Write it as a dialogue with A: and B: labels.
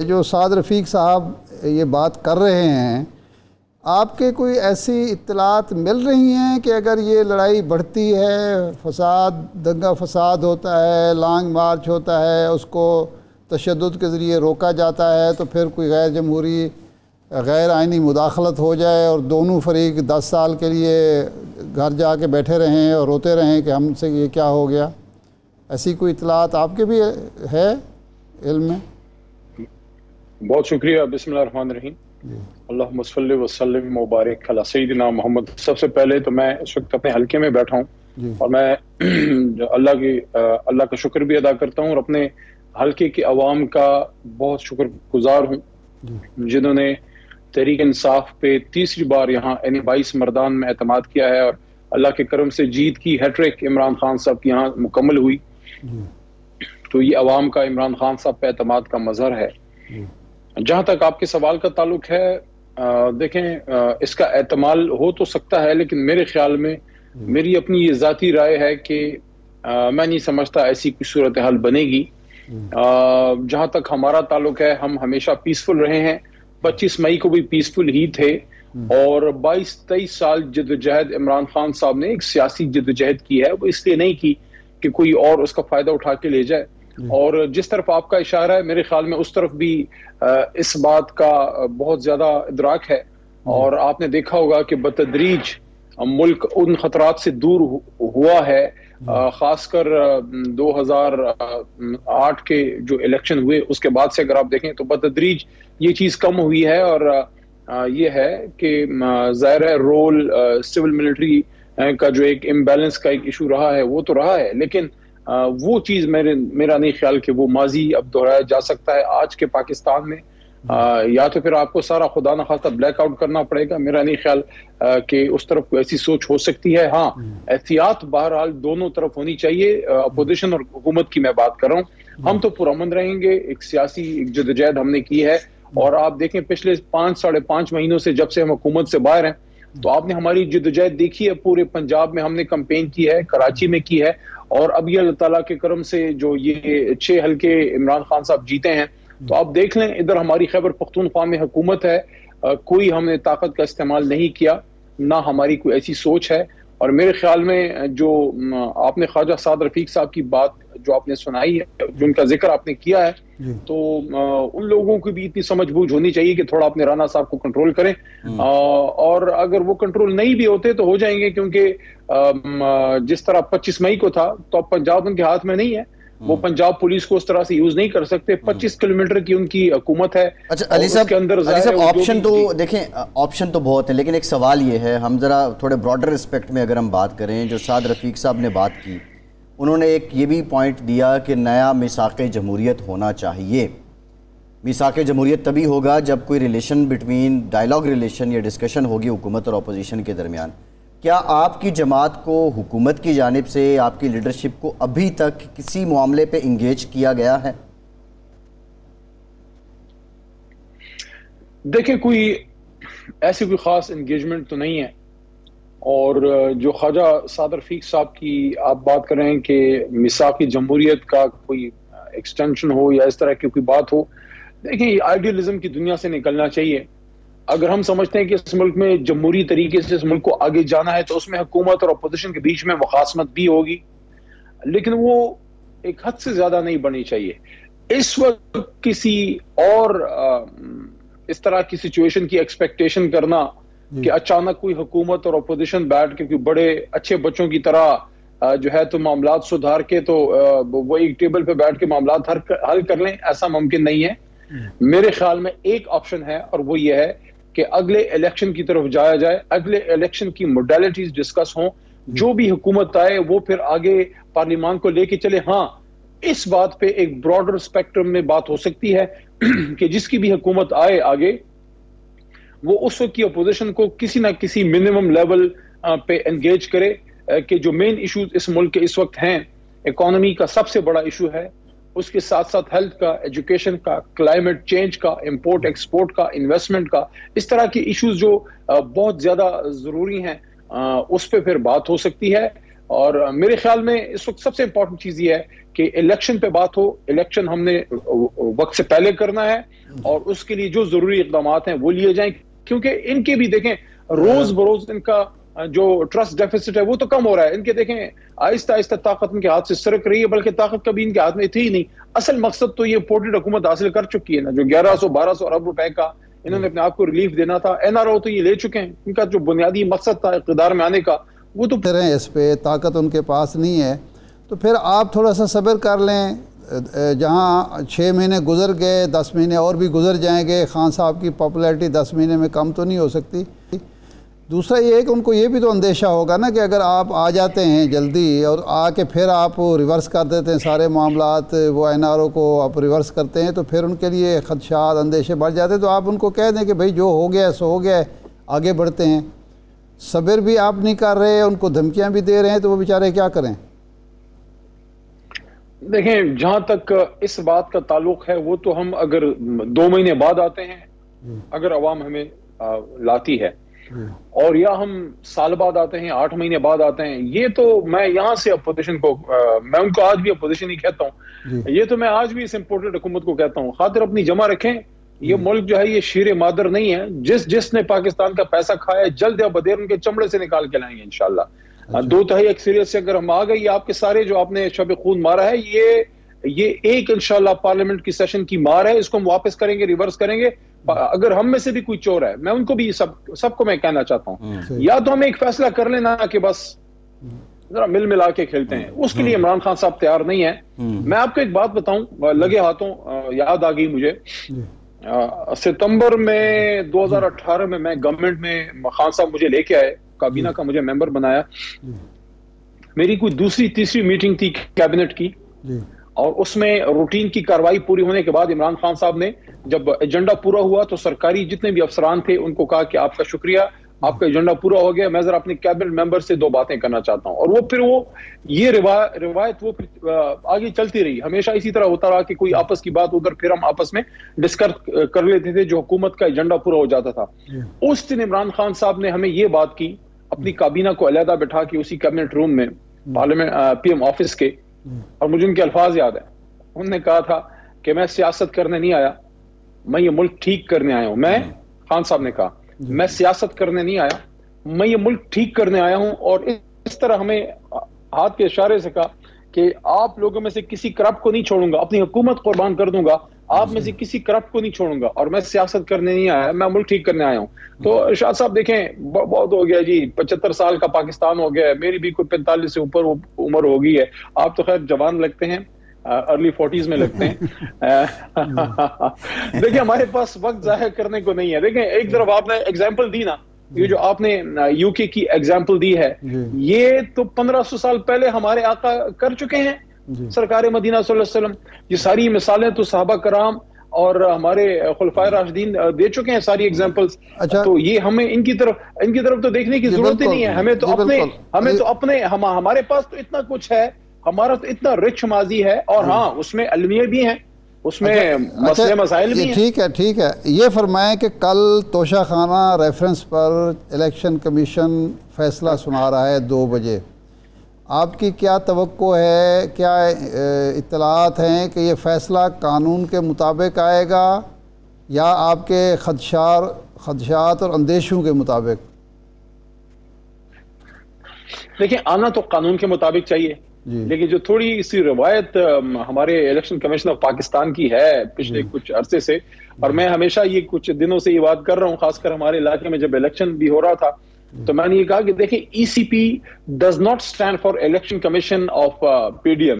A: جو سعد رفیق صاحب یہ بات کر رہے ہیں، آپ کے کوئی ایسی اطلاعات مل رہی ہیں کہ اگر یہ لڑائی بڑھتی ہے، فساد دنگا فساد ہوتا ہے، لانگ مارچ ہوتا ہے، اس کو تشدد کے ذریعے روکا جاتا ہے، تو پھر کوئی غیر جمہوری غیر آئینی مداخلت ہو جائے اور دونوں فریق 10 سال کے لیے گھر جا کے بیٹھے رہیں اور روتے رہیں کہ ہم سے یہ کیا ہو گیا؟ ایسی کوئی اطلاعات آپ کے بھی ہے علم میں؟
B: بہت شکریہ۔ بسم اللہ الرحمن الرحیم۔ اللہم صلی وسلم مبارک علی سیدنا محمد۔ سب سے پہلے تو میں اس وقت اپنے حلقے میں بیٹھا ہوں اور میں اللہ کا شکر بھی ادا کرتا ہوں اور اپنے حلقے کے عوام کا بہت شکر گزار ہوں جنہوں نے تحریک انصاف پہ تیسری بار یہاں 22 مردان میں اعتماد کیا ہے، اور اللہ کے کرم سے جیت کی ہیٹرک عمران خان صاحب کی یہاں مکمل ہوئی۔ تو یہ عوام کا عمران خان صاحب پہ اعتماد کا مظہر ہے۔ جہاں تک آپ کے سوال کا تعلق ہے، دیکھیں اس کا احتمال ہو تو سکتا ہے، لیکن میرے خیال میں میری اپنی یہ ذاتی رائے ہے کہ میں نہیں سمجھتا ایسی کوئی صورتحال بنے گی۔ جہاں تک ہمارا تعلق ہے، ہم ہمیشہ پیسفل رہے ہیں۔ 25 مئی کو بھی پیسفل ہی تھے، اور 22-23 سال جدوجہد عمران خان صاحب نے ایک سیاسی جدوجہد کی ہے، وہ اس لیے نہیں کی کہ کوئی اور اس کا فائدہ اٹھا کے لے جائے۔ اور جس طرف آپ کا اشارہ ہے، میرے خیال میں اس طرف بھی اس بات کا بہت زیادہ ادراک ہے، اور آپ نے دیکھا ہوگا کہ بتدریج ملک ان خطرات سے دور ہوا ہے۔ خاص کر 2008 کے جو الیکشن ہوئے اس کے بعد سے اگر آپ دیکھیں تو بتدریج یہ چیز کم ہوئی ہے، اور یہ ہے کہ ظاہر ہے رول سول ملٹری کا جو ایک امبیلنس کا ایک ایشو رہا ہے وہ تو رہا ہے، لیکن وہ چیز میرا نہیں خیال کہ وہ ماضی اب دہرایا جا سکتا ہے آج کے پاکستان میں۔ یا تو پھر آپ کو سارا خدا نخواستہ بلیک آؤٹ کرنا پڑے گا۔ میرا نہیں خیال کہ اس طرف کوئی ایسی سوچ ہو سکتی ہے۔ ہاں، احتیاط بہرحال دونوں طرف ہونی چاہیے، اپوزیشن اور حکومت کی میں بات کر رہا ہوں۔ ہم تو پرامن رہیں گے، ایک سیاسی جدوجہد ہم نے کی ہے، اور آپ دیکھیں پچھلے 5-5.5 مہینوں سے جب سے ہم حکومت سے باہر ہیں تو آپ نے ہماری جدوجہد دیکھی ہے۔ پورے پنجاب میں ہم نے کمپین کی ہے، کراچی میں کی ہے، اور ابھی اللہ تعالیٰ کے کرم سے جو یہ 6 حلقے عمران خان صاحب جیتے ہیں، تو آپ دیکھ لیں ادھر ہماری خیبر پختونخوا میں حکومت ہے، کوئی ہم نے طاقت کا استعمال نہیں کیا، نہ ہماری کوئی ایسی سوچ ہے۔ اور میرے خیال میں جو آپ نے خواجہ سعد رفیق صاحب کی بات جو آپ نے سنائی ہے، جو ان کا ذکر آپ نے کیا ہے، تو ان لوگوں کو بھی اتنی سمجھ بوجھ ہونی چاہیے کہ تھوڑا اپنے رانا صاحب کو کنٹرول کریں، اور اگر وہ کنٹرول نہیں بھی ہوتے تو ہو جائیں گے، کیونکہ جس طرح 25 مئی کو تھا تو اب پنجاب ان کے ہاتھ میں نہیں ہے، وہ پنجاب پولیس کو اس طرح سے یوز نہیں کر سکتے۔ 25 کلومیٹر کی ان کی حکومت ہے۔
C: اچھا علی صاحب آپشن تو دیکھیں، آپشن تو بہت ہیں، لیکن ایک سوال یہ ہے، ہم ذرا تھوڑے براڈر اسپیکٹ میں اگر ہم بات کریں، جو سعد رفیق صاحب نے بات کی، انہوں نے ایک یہ بھی پوائنٹ دیا کہ نیا میثاق جمہوریت ہونا چاہیے۔ میثاق جمہوریت تبھی ہوگا جب کوئی ریلیشن بٹوین ڈائیلاگ ریلیشن یا ڈسکشن ہوگی حکومت اور اپوزیشن کے درمیان۔ کیا آپ کی جماعت کو حکومت کی جانب سے، آپ کی لیڈرشپ کو ابھی تک کسی معاملے پہ انگیج کیا گیا ہے؟
B: دیکھیں کوئی ایسی کوئی خاص انگیجمنٹ تو نہیں ہے، اور جو خواجہ سعد رفیق صاحب کی آپ بات کر رہے ہیں کہ میثاق جمہوریت کا کوئی ایکسٹینشن ہو یا اس طرح کی کوئی بات ہو، دیکھیں یہ آئیڈیالزم کی دنیا سے نکلنا چاہیے۔ اگر ہم سمجھتے ہیں کہ اس ملک میں جمہوری طریقے سے اس ملک کو آگے جانا ہے تو اس میں حکومت اور اپوزیشن کے بیچ میں مخاصمت بھی ہوگی، لیکن وہ ایک حد سے زیادہ نہیں بڑھنی چاہیے۔ اس وقت کسی اور اس طرح کی سچویشن کی ایکسپیکٹیشن کرنا کہ اچانک کوئی حکومت اور اپوزیشن بیٹھ کے کوئی بڑے اچھے بچوں کی طرح جو ہے تو معاملات سدھار کے تو وہ ایک ٹیبل پہ بیٹھ کے معاملات حل کر لیں، ایسا ممکن نہیں ہے۔ میرے خیال میں ایک آپشن ہے، اور وہ یہ ہے کہ اگلے الیکشن کی طرف جایا جائے، اگلے الیکشن کی موڈیلٹیز ڈسکس ہوں، جو بھی حکومت آئے وہ پھر آگے پارلیمان کو لے کے چلے۔ ہاں، اس بات پہ ایک براڈر اسپیکٹرم میں بات ہو سکتی ہے کہ جس کی بھی حکومت آئے آگے، وہ اس وقت کی اپوزیشن کو کسی نہ کسی منیمم لیول پہ انگیج کرے، کہ جو مین ایشوز اس ملک کے اس وقت ہیں، اکانومی کا سب سے بڑا ایشو ہے، اس کے ساتھ ساتھ ہیلتھ کا، ایجوکیشن کا، کلائمیٹ چینج کا، امپورٹ ایکسپورٹ کا، انویسٹمنٹ کا، اس طرح کے ایشوز جو بہت زیادہ ضروری ہیں، اس پہ پھر بات ہو سکتی ہے۔ اور میرے خیال میں اس وقت سب سے امپورٹنٹ چیز یہ ہے کہ الیکشن پہ بات ہو، الیکشن ہم نے وقت سے پہلے کرنا ہے اور اس کے لیے جو ضروری اقدامات ہیں وہ لیے جائیں، کیونکہ ان کے بھی دیکھیں روز بروز ان کا جو ٹرسٹ ڈیفیسٹ ہے وہ تو کم ہو رہا ہے. ان کے دیکھیں آہستہ آہستہ طاقت ان کے ہاتھ سے سرک رہی ہے، بلکہ طاقت کبھی ان کے ہاتھ میں تھی ہی نہیں. اصل مقصد تو یہ امپورٹڈ حکومت حاصل کر چکی ہے نا، جو 1100-1200 ارب روپے کا انہوں نے اپنے آپ کو ریلیف دینا تھا، این آر او تو یہ لے چکے ہیں. ان کا جو بنیادی مقصد تھا اقتدار میں آنے کا وہ تو
A: اس پہ طاقت ان کے پاس نہیں ہے. تو پھر آپ تھوڑا سا صبر کر لیں، جہاں 6 مہینے گزر گئے 10 مہینے اور بھی گزر جائیں گے. خان صاحب کی پاپولیرٹی 10 مہینے میں کم تو نہیں ہو سکتی. دوسرا یہ ہے کہ ان کو یہ بھی تو اندیشہ ہوگا نا کہ اگر آپ آ جاتے ہیں جلدی اور آ کے پھر آپ ریورس کر دیتے ہیں سارے معاملات، وہ این آر او کو آپ ریورس کرتے ہیں، تو پھر ان کے لیے خدشات اندیشے بڑھ جاتے ہیں. تو آپ ان کو کہہ دیں کہ بھائی جو ہو گیا سو ہو گیا ہے، آگے بڑھتے ہیں. صبر بھی آپ نہیں کر رہے، ان کو دھمکیاں بھی دے رہے ہیں، تو وہ بیچارے کیا کریں؟
B: دیکھیں جہاں تک اس بات کا تعلق ہے، وہ تو ہم اگر 2 مہینے بعد آتے ہیں، اگر عوام ہمیں لاتی ہے، اور یا ہم سال بعد آتے ہیں، 8 مہینے بعد آتے ہیں، یہ تو میں یہاں سے اپوزیشن کو، میں ان کو آج بھی اپوزیشن ہی کہتا ہوں، یہ تو میں آج بھی اس امپورٹڈ حکومت کو کہتا ہوں، خاطر اپنی جمع رکھیں. یہ ملک جو ہے یہ شیر مادر نہیں ہے. جس نے پاکستان کا پیسہ کھایا ہے، جلد یا بدیر ان کے چمڑے سے نکال کے لائیں گے انشاءاللہ. 2/3 اکثریت سے اگر ہم آ گئی، آپ کے سارے جو آپ نے شب خون مارا ہے، یہ ایک انشاءاللہ پارلیمنٹ کی سیشن کی مار ہے. اس کو ہم واپس کریں گے، ریورس کریں گے. اگر ہم میں سے بھی کوئی چور ہے، میں ان کو بھی سب کو میں کہنا چاہتا ہوں، یا تو ہم ایک فیصلہ کر لینا کہ بس ذرا مل ملا کے کھیلتے ہیں. اس کے لیے عمران خان صاحب تیار نہیں ہے. میں آپ کو ایک بات بتاؤں، لگے ہاتھوں یاد آ گئی مجھے، ستمبر میں 2018 میں گورنمنٹ میں خان صاحب مجھے لے کے آئے، کابینہ کا مجھے ممبر بنایا. میری کوئی دوسری تیسری میٹنگ تھی کیبنٹ کی، اور اس میں روٹین کی کاروائی پوری ہونے کے بعد عمران خان صاحب نے جب ایجنڈا پورا ہوا تو سرکاری جتنے بھی افسران تھے ان کو کہا کہ آپ کا شکریہ، آپ کا ایجنڈا پورا ہو گیا، میں ذرا اپنے کیبنٹ ممبر سے 2 باتیں کرنا چاہتا ہوں. اور وہ پھر یہ روایت وہ پھر آگے چلتی رہی. ہمیشہ اسی طرح ہوتا رہا کہ کوئی آپس کی بات ادھر، پھر ہم آپس میں ڈسکس کر لیتے تھے جو حکومت کا ایجنڈا پورا ہو جاتا تھا. اس دن عمران خان صاحب نے ہمیں یہ بات کی، اپنی کابینہ کو علیحدہ بٹھا کے اسی کیبنٹ روم میں پارلیمنٹ پی ایم آفس کے، اور مجھے ان کے الفاظ یاد ہیں. انہوں نے کہا تھا کہ میں سیاست کرنے نہیں آیا، میں یہ ملک ٹھیک کرنے آیا ہوں. میں خان صاحب نے کہا میں سیاست کرنے نہیں آیا، میں یہ ملک ٹھیک کرنے آیا ہوں. اور اس طرح ہمیں ہاتھ کے اشارے سے کہا کہ آپ لوگوں میں سے کسی کرپٹ کو نہیں چھوڑوں گا، اپنی حکومت قربان کر دوں گا، آپ میں سے کسی کرپٹ کو نہیں چھوڑوں گا، اور میں سیاست کرنے نہیں آیا، میں ملک ٹھیک کرنے آیا ہوں. تو ارشاد صاحب دیکھیں بہت ہو گیا جی، 75 سال کا پاکستان ہو گیا ہے، میری بھی کوئی 45 سے اوپر عمر ہو گئی ہے. آپ تو خیر جوان لگتے ہیں، ارلی 40s میں لگتے ہیں. دیکھیں ہمارے پاس وقت ضائع کرنے کو نہیں ہے. دیکھیں ایک طرف آپ نے ایگزامپل دی نا، یہ جو آپ نے یو کے کی ایگزامپل دی ہے، یہ تو 1500 سال پہلے ہمارے آقا کر چکے ہیں، سرکار مدینہ صلی اللہ علیہ وسلم. یہ ساری مثالیں تو صحابہ کرام اور ہمارے خلفائے راشدین دے چکے ہیں، ساری ایگزامپلز. تو یہ ہمیں ان کی طرف تو دیکھنے کی ضرورت ہی نہیں ہے. ہمیں تو اپنے ہمارے پاس تو اتنا کچھ ہے، ہمارا تو اتنا رچ ماضی ہے، اور ہاں اس میں علمیہ بھی ہیں، اس میں مسئلے مسائل بھی ہیں.
A: ٹھیک ہے. یہ فرمائیں کہ کل توشہ خانہ ریفرنس پر الیکشن کمیشن فیصلہ سنا رہا ہے 2 بجے. آپ کی کیا توقع ہے، کیا اطلاعات ہیں کہ یہ فیصلہ قانون کے مطابق آئے گا یا آپ کے خدشات اور اندیشوں کے مطابق؟
B: دیکھیں آنا تو قانون کے مطابق چاہیے، لیکن جو تھوڑی سی روایت ہمارے الیکشن کمیشن آف پاکستان کی ہے پچھلے کچھ عرصے سے، اور میں ہمیشہ یہ کچھ دنوں سے یہ بات کر رہا ہوں، خاص کر ہمارے علاقے میں جب الیکشن بھی ہو رہا تھا تو میں نے یہ کہا کہ دیکھیں E C P does not stand for election commission of P D M.